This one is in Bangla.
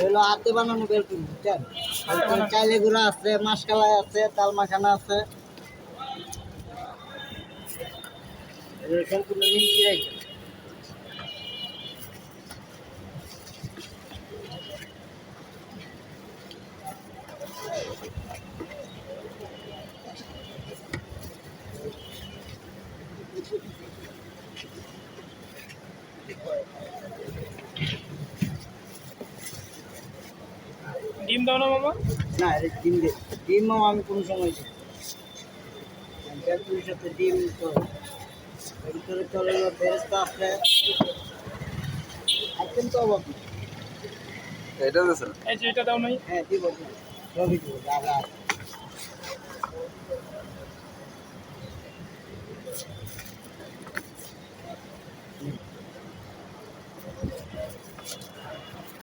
হলো হাতে বানানো বেলকুন বুঝছেন, চাইলে গুঁড়া আছে, মাসকালাই আছে, তাল মাখানা আছে, সম্পূর্ণ নিমকি আইটেম। ডিম দাও না মামা? না এটা ডিম দিই, ডিমও আমি কোনো সময় দিই বেলকুনির সাথে ডিম। তো এর ভিতরে চলে গেলো বেরেস্তা আছে, আইটেম তো অভাব নেই। এটা দিয়েছেন? এই যে এটা দাও নাই? হ্যাঁ দিব, সবই দিব, যা যা আছে।